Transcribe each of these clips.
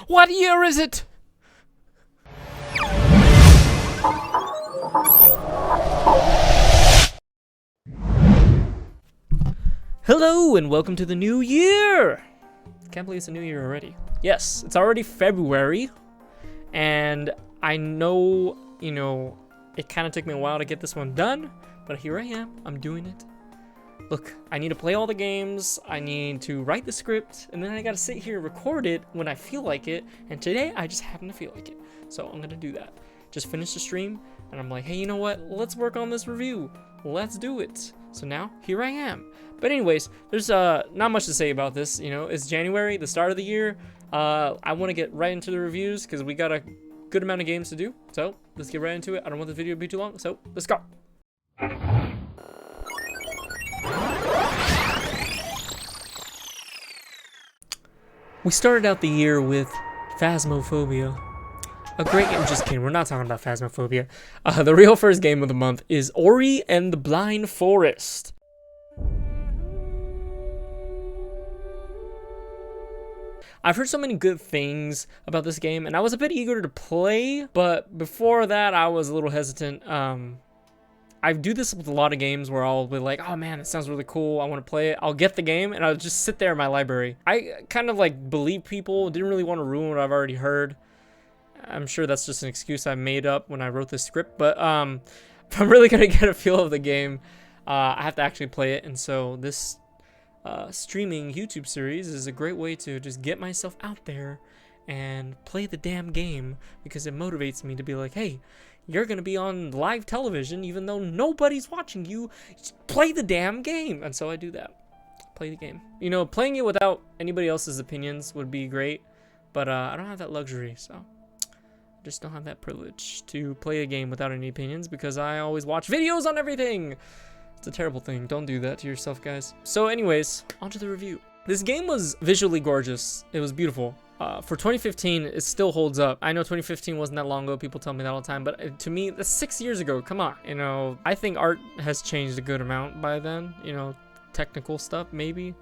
What year is it? Hello and welcome to the new year! Can't believe it's a new year already. Yes, it's already February, and I know, it kind of took me a while to get this one done, but here I am, I'm doing it. Look, I need to play all the games, I need to write the script, and then I gotta sit here and record it when I feel like it, and today I just happen to feel like it. So I'm gonna do that. Just finish the stream, and I'm like, hey, you know what? Let's work on this review. Let's do it. So now, here I am. But anyways, there's not much to say about this, it's January, the start of the year. I want to get right into the reviews, because we got a good amount of games to do. So, let's get right into it. I don't want the video to be too long, so let's go. We started out the year with Phasmophobia. A great game. Just kidding, we're not talking about Phasmophobia. The real first game of the month is Ori and the Blind Forest. I've heard so many good things about this game, and I was a bit eager to play, but before that, I was a little hesitant. I do this with a lot of games where I'll be like, oh man, it sounds really cool, I want to play it. I'll get the game, and I'll just sit there in my library. I kind of like believe people, didn't really want to ruin what I've already heard. I'm sure that's just an excuse I made up when I wrote this script, but if I'm really going to get a feel of the game, I have to actually play it, and so this streaming YouTube series is a great way to just get myself out there and play the damn game, because it motivates me to be like, hey, you're gonna be on live television even though nobody's watching you. Just play the damn game. And so I do that. Play the game. Playing it without anybody else's opinions would be great, but I don't have that luxury, so I just don't have that privilege to play a game without any opinions, because I always watch videos on everything. It's a terrible thing. Don't do that to yourself, guys. So anyways, on to the review. This game was visually gorgeous. It was beautiful. For 2015, it still holds up. I know 2015 wasn't that long ago. People tell me that all the time, but to me, that's 6 years ago. Come on. I think art has changed a good amount by then. Technical stuff, maybe.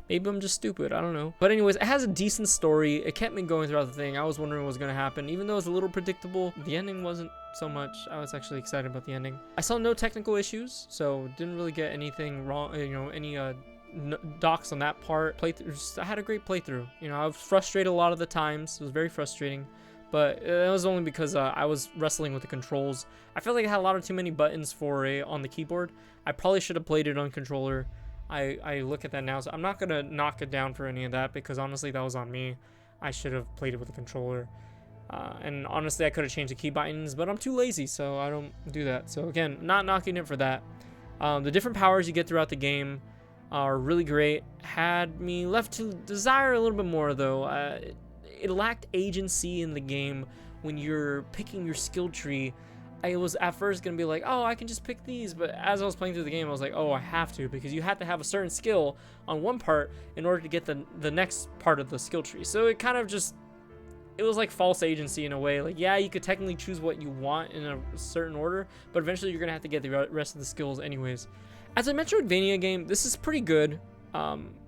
Maybe I'm just stupid. I don't know. But anyways, it has a decent story. It kept me going throughout the thing. I was wondering what was going to happen. Even though it's a little predictable, the ending wasn't so much. I was actually excited about the ending. I saw no technical issues, so didn't really get anything wrong, any docs on that part. I had a great playthrough. I was frustrated a lot of the times. It was very frustrating, but it was only because I was wrestling with the controls. I felt like I had a lot of too many buttons on the keyboard. I probably should have played it on controller. I look at that now, so I'm not gonna knock it down for any of that, because honestly that was on me. I should have played it with a controller, and honestly I could have changed the key buttons, but I'm too lazy, so I don't do that. So again, not knocking it for that. The different powers you get throughout the game are really great. Had me left to desire a little bit more, though. It lacked agency in the game when you're picking your skill tree. I was at first gonna be like, oh, I can just pick these, but as I was playing through the game, I was like, oh, I have to, because you have to have a certain skill on one part in order to get the next part of the skill tree. So it kind of just, it was like false agency in a way. Like, yeah, you could technically choose what you want in a certain order, but eventually you're gonna have to get the rest of the skills anyways. As a Metroidvania game, this is pretty good.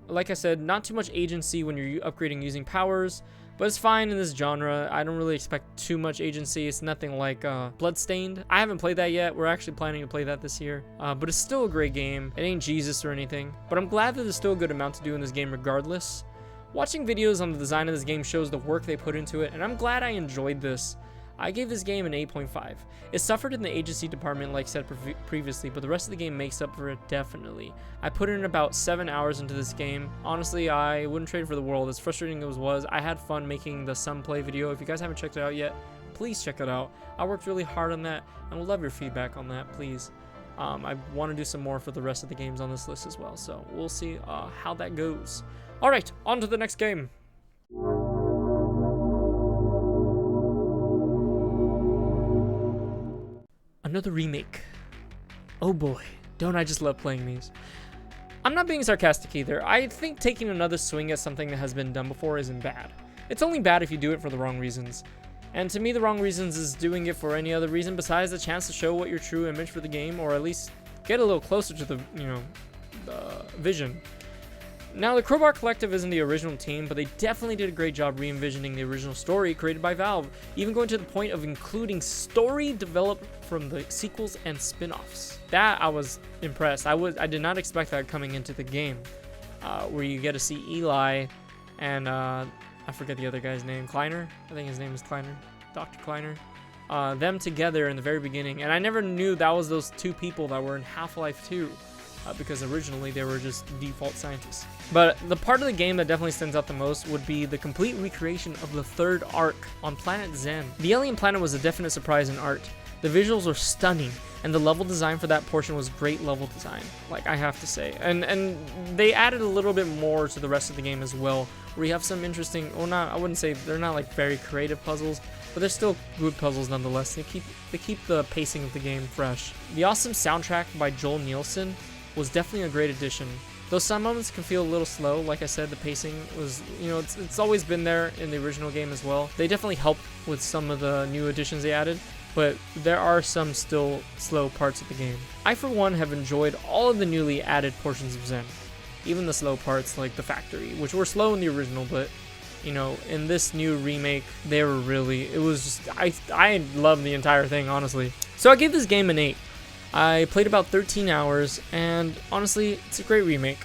Like I said, not too much agency when you're upgrading using powers, but it's fine in this genre. I don't really expect too much agency. It's nothing like Bloodstained. I haven't played that yet. We're actually planning to play that this year, but it's still a great game. It ain't Jesus or anything, but I'm glad that there's still a good amount to do in this game regardless. Watching videos on the design of this game shows the work they put into it, and I'm glad I enjoyed this. I gave this game an 8.5. It suffered in the agency department like said previously, but the rest of the game makes up for it definitely. I put in about 7 hours into this game. Honestly, I wouldn't trade it for the world. As frustrating as it was, I had fun making the Some Play video. If you guys haven't checked it out yet, please check it out. I worked really hard on that, and would love your feedback on that, please. I want to do some more for the rest of the games on this list as well, so we'll see how that goes. Alright, on to the next game. Another remake. Oh boy, don't I just love playing these. I'm not being sarcastic either. I think taking another swing at something that has been done before isn't bad. It's only bad if you do it for the wrong reasons. And to me, the wrong reasons is doing it for any other reason besides the chance to show what your true image for the game, or at least get a little closer to the, the vision. Now, the Crowbar Collective isn't the original team, but they definitely did a great job re-envisioning the original story created by Valve, even going to the point of including story developed from the sequels and spin-offs. That I was impressed. I did not expect that coming into the game, where you get to see Eli and I forget the other guy's name, Kleiner? I think his name is Kleiner, Dr. Kleiner. Them together in the very beginning, and I never knew that was those two people that were in Half-Life 2. Because originally they were just default scientists. But the part of the game that definitely stands out the most would be the complete recreation of the third arc on planet Zen. The alien planet was a definite surprise in art. The visuals were stunning, and the level design for that portion was great level design, like I have to say. And they added a little bit more to the rest of the game as well, where you have some interesting, well, not, I wouldn't say they're not like very creative puzzles, but they're still good puzzles nonetheless. They keep the pacing of the game fresh. The awesome soundtrack by Joel Nielsen was definitely a great addition. Though some moments can feel a little slow, like I said, the pacing was, you know, it's always been there in the original game as well. They definitely helped with some of the new additions they added, but there are some still slow parts of the game. I, for one, have enjoyed all of the newly added portions of Zen, even the slow parts like the factory, which were slow in the original, but you know, in this new remake, they were really, it was just, I love the entire thing, honestly. So I gave this game an 8. I played about 13 hours, and honestly, it's a great remake.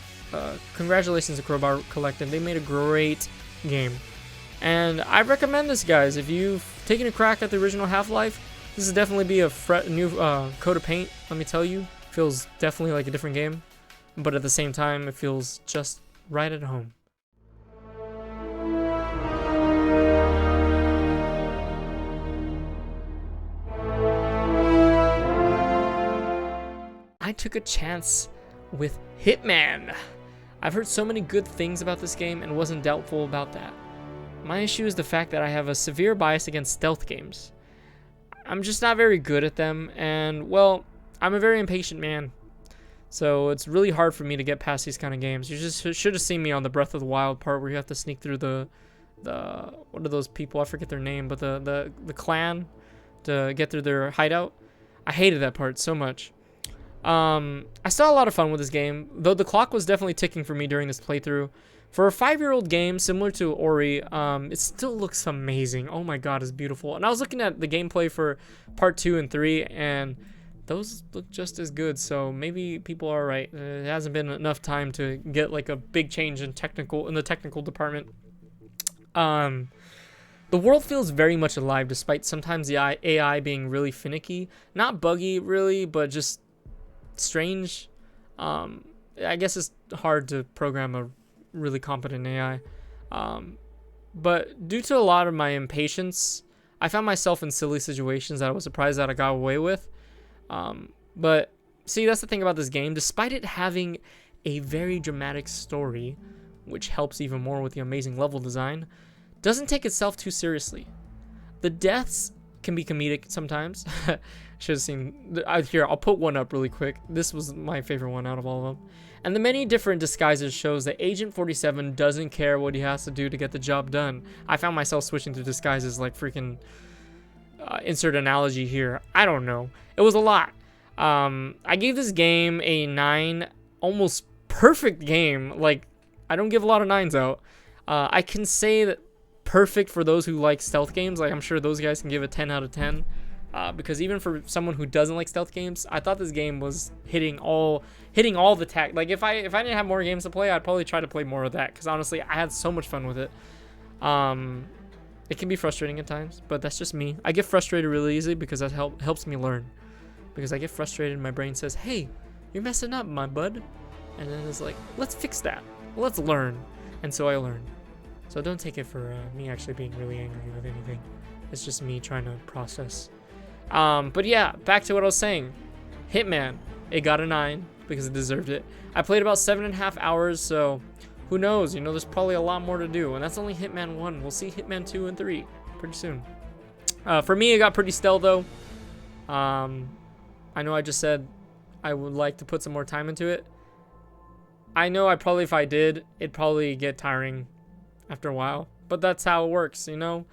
Congratulations to Crowbar Collective. They made a great game. And I recommend this, guys. If you've taken a crack at the original Half-Life, this would definitely be a new coat of paint, let me tell you. Feels definitely like a different game, but at the same time, it feels just right at home. I took a chance with Hitman. I've heard so many good things about this game and wasn't doubtful about that. My issue is the fact that I have a severe bias against stealth games. I'm just not very good at them, and well, I'm a very impatient man. So it's really hard for me to get past these kind of games. You just should have seen me on the Breath of the Wild part where you have to sneak through the what are those people? I forget their name, but the clan to get through their hideout. I hated that part so much. I still had a lot of fun with this game, though the clock was definitely ticking for me during this playthrough. For a 5-year-old game similar to Ori, it still looks amazing. Oh my god, it's beautiful. And I was looking at the gameplay for part 2 and 3, and those look just as good, so maybe people are right. It hasn't been enough time to get like a big change in the technical department. The world feels very much alive, despite sometimes the AI being really finicky. Not buggy, really, but just strange. I guess it's hard to program a really competent AI. But due to a lot of my impatience, I found myself in silly situations that I was surprised that I got away with. But see, that's the thing about this game. Despite it having a very dramatic story, which helps even more with the amazing level design, doesn't take itself too seriously. The deaths can be comedic sometimes. Should have seen here. I'll put one up really quick. This was my favorite one out of all of them. And the many different disguises shows that Agent 47 doesn't care what he has to do to get the job done. I found myself switching to disguises like freaking insert analogy here. I don't know. It was a lot. I gave this game a 9, almost perfect game. Like, I don't give a lot of 9s out. I can say that perfect for those who like stealth games. Like, I'm sure those guys can give a 10 out of 10. Because even for someone who doesn't like stealth games, I thought this game was hitting all the tech. Like, if I didn't have more games to play, I'd probably try to play more of that. Because honestly, I had so much fun with it. It can be frustrating at times, but that's just me. I get frustrated really easily because that helps me learn. Because I get frustrated and my brain says, hey, you're messing up, my bud. And then it's like, let's fix that. Let's learn. And so I learn. So don't take it for me actually being really angry with anything. It's just me trying to process. But yeah, back to what I was saying. Hitman, it got a 9 because it deserved it. I played about 7.5 hours, so who knows? You know, there's probably a lot more to do, and that's only Hitman 1. We'll see Hitman 2 and 3 pretty soon. For me, it got pretty stale though. I know I just said I would like to put some more time into it. I know if I did, it'd probably get tiring after a while, but that's how it works, you know?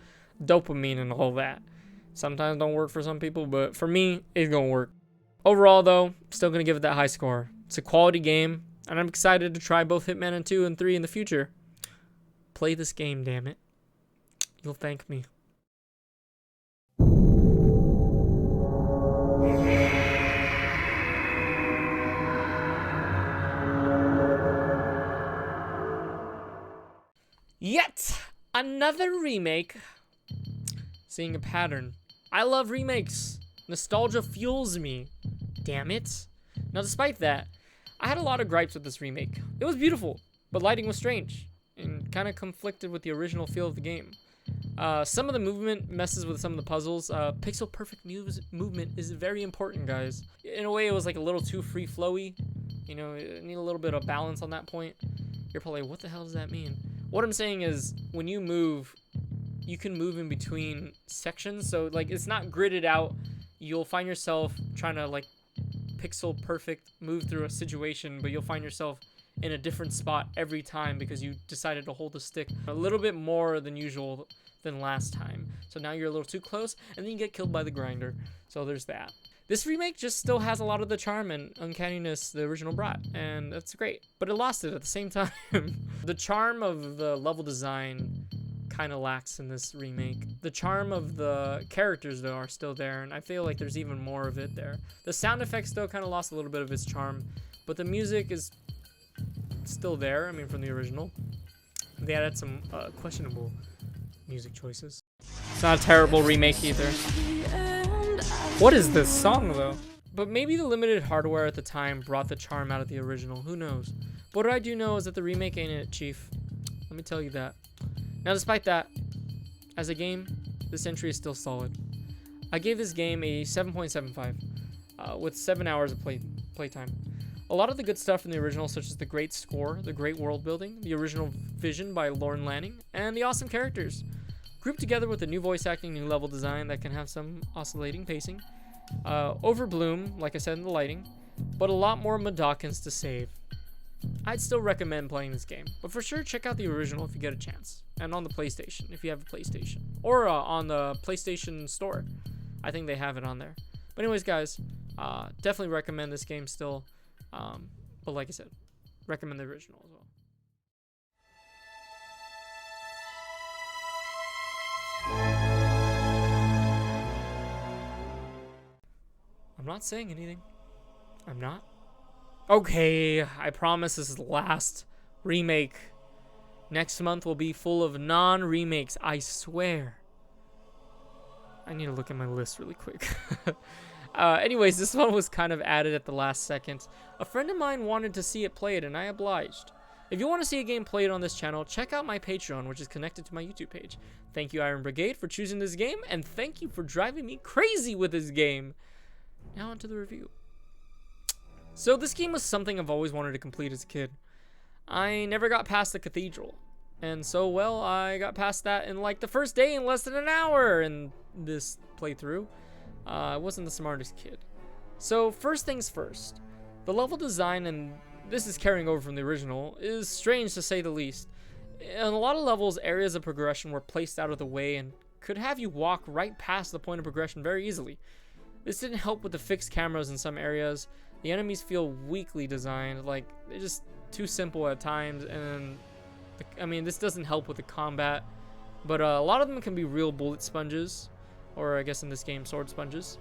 Dopamine and all that. Sometimes don't work for some people, but for me, it's gonna work. Overall though, still gonna give it that high score. It's a quality game. And I'm excited to try both Hitman and 2 and 3 in the future. Play this game, damn it. You'll thank me. Yet another remake. Seeing a pattern. I love remakes. Nostalgia fuels me. Damn it. Now, despite that, I had a lot of gripes with this remake. It was beautiful, but lighting was strange and kind of conflicted with the original feel of the game. Some of the movement messes with some of the puzzles. Pixel perfect movement is very important, guys. In a way, it was like a little too free flowy. You know, you need a little bit of balance on that point. You're probably like, what the hell does that mean? What I'm saying is, when you move, you can move in between sections. So like, it's not gridded out. You'll find yourself trying to like pixel perfect move through a situation, but you'll find yourself in a different spot every time because you decided to hold the stick a little bit more than usual than last time. So now you're a little too close, and then you get killed by the grinder. So there's that. This remake just still has a lot of the charm and uncanniness the original brought, and that's great. But it lost it at the same time. The charm of the level design kind of lacks in this remake. The charm of the characters, though, are still there, and I feel like there's even more of it there. The sound effects, though, kind of lost a little bit of its charm, but the music is still there, I mean, from the original. They added some questionable music choices. It's not a terrible remake either. What is this song, though? But maybe the limited hardware at the time brought the charm out of the original. Who knows? But what I do know is that the remake ain't it, Chief. Let me tell you that. Now, despite that, as a game, this entry is still solid. I gave this game a 7.75 with 7 hours of playtime. A lot of the good stuff in the original, such as the great score, the great world building, the original vision by Lorne Lanning, and the awesome characters, grouped together with the new voice acting, new level design that can have some oscillating pacing, overbloom, like I said, in the lighting, but a lot more Madawkins to save. I'd still recommend playing this game, but for sure check out the original if you get a chance, and on the PlayStation if you have a PlayStation, or on the PlayStation Store. I think they have it on there. But anyways, guys, definitely recommend this game still, but like I said, recommend the original as well. I'm not saying anything. I'm not. Okay, I promise this is the last remake. Next month will be full of non-remakes, I swear. I need to look at my list really quick. Anyways, this one was kind of added at the last second. A friend of mine wanted to see it played, and I obliged. If you want to see a game played on this channel, check out my Patreon, which is connected to my YouTube page. Thank you, Iron Brigade, for choosing this game, and thank you for driving me crazy with this game. Now onto the review. So this game was something I've always wanted to complete as a kid. I never got past the cathedral. And so, well, I got past that in like the first day in less than an hour in this playthrough. I wasn't the smartest kid. So first things first. The level design, and this is carrying over from the original, is strange to say the least. In a lot of levels, areas of progression were placed out of the way and could have you walk right past the point of progression very easily. This didn't help with the fixed cameras in some areas. The enemies feel weakly designed, like they're just too simple at times, and I mean, this doesn't help with the combat, but a lot of them can be real bullet sponges, or I guess in this game, sword sponges.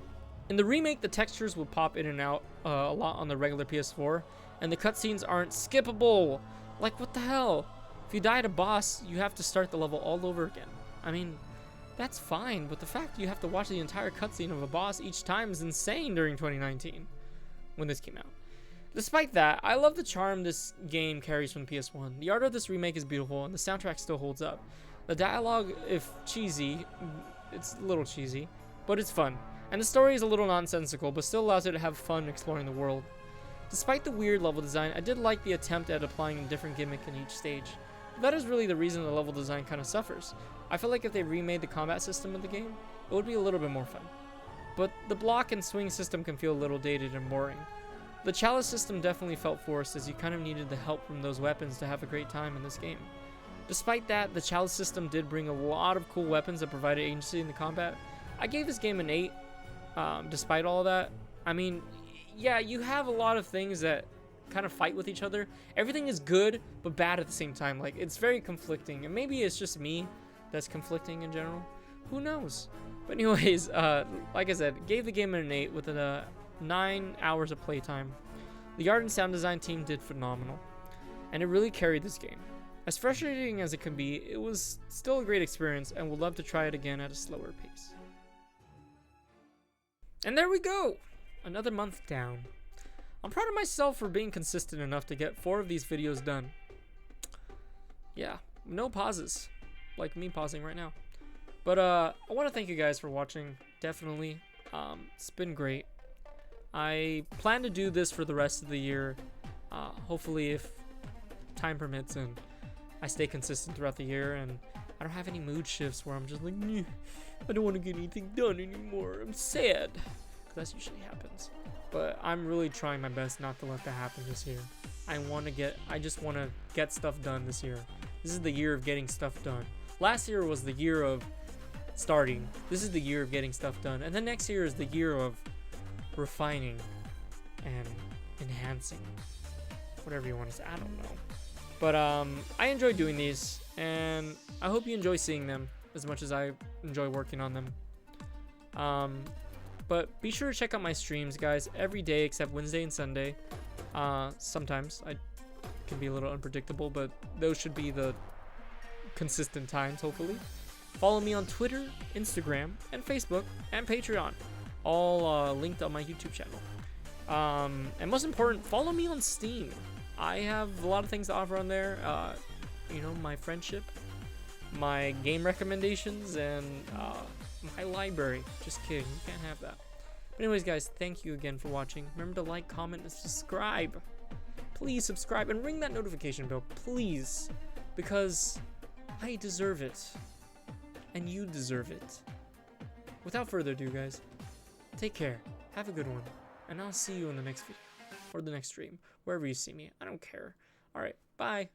In the remake, the textures will pop in and out a lot on the regular PS4, and the cutscenes aren't skippable. Like, what the hell? If you die at a boss, you have to start the level all over again. I mean, that's fine, but the fact you have to watch the entire cutscene of a boss each time is insane during 2019, when this came out. Despite that, I love the charm this game carries from the PS1. The art of this remake is beautiful, and the soundtrack still holds up. The dialogue, if cheesy, it's a little cheesy, but it's fun. And the story is a little nonsensical, but still allows you to have fun exploring the world. Despite the weird level design, I did like the attempt at applying a different gimmick in each stage. That is really the reason the level design kind of suffers. I feel like if they remade the combat system of the game, it would be a little bit more fun. But the block and swing system can feel a little dated and boring. The chalice system definitely felt forced, as you kind of needed the help from those weapons to have a great time in this game. Despite that, the chalice system did bring a lot of cool weapons that provided agency in the combat. I gave this game an 8, despite all of that. I mean, yeah, you have a lot of things that kind of fight with each other. Everything is good but bad at the same time. Like, it's very conflicting, and maybe it's just me that's conflicting in general. Who knows? But anyways, like I said, gave the game an 8 with 9 hours of playtime. The art and sound design team did phenomenal, and it really carried this game. As frustrating as it can be, it was still a great experience, and would love to try it again at a slower pace. And there we go! Another month down. I'm proud of myself for being consistent enough to get 4 of these videos done. Yeah, no pauses, like me pausing right now. But I want to thank you guys for watching, definitely. It's been great. I plan to do this for the rest of the year, hopefully if time permits and I stay consistent throughout the year and I don't have any mood shifts where I'm just like, I don't want to get anything done anymore, I'm sad, because that usually happens. But I'm really trying my best not to let that happen this year. I just want to get stuff done this year. This is the year of getting stuff done. Last year was the year of starting. This is the year of getting stuff done. And then next year is the year of refining and enhancing. Whatever you want to say. I don't know. But I enjoy doing these, and I hope you enjoy seeing them as much as I enjoy working on them. But be sure to check out my streams, guys, every day except Wednesday and Sunday. Sometimes I can be a little unpredictable, but those should be the consistent times, hopefully. Follow me on Twitter, Instagram, and Facebook, and Patreon, all linked on my YouTube channel. And most important, follow me on Steam. I have a lot of things to offer on there. You know, my friendship, my game recommendations, and my library. Just kidding, you can't have that. But anyways, guys, thank you again for watching. Remember to like, comment, and subscribe. Please subscribe and ring that notification bell, please, because I deserve it, and you deserve it. Without further ado, guys, take care, have a good one, and I'll see you in the next video, or the next stream, wherever you see me. I don't care. Alright, bye.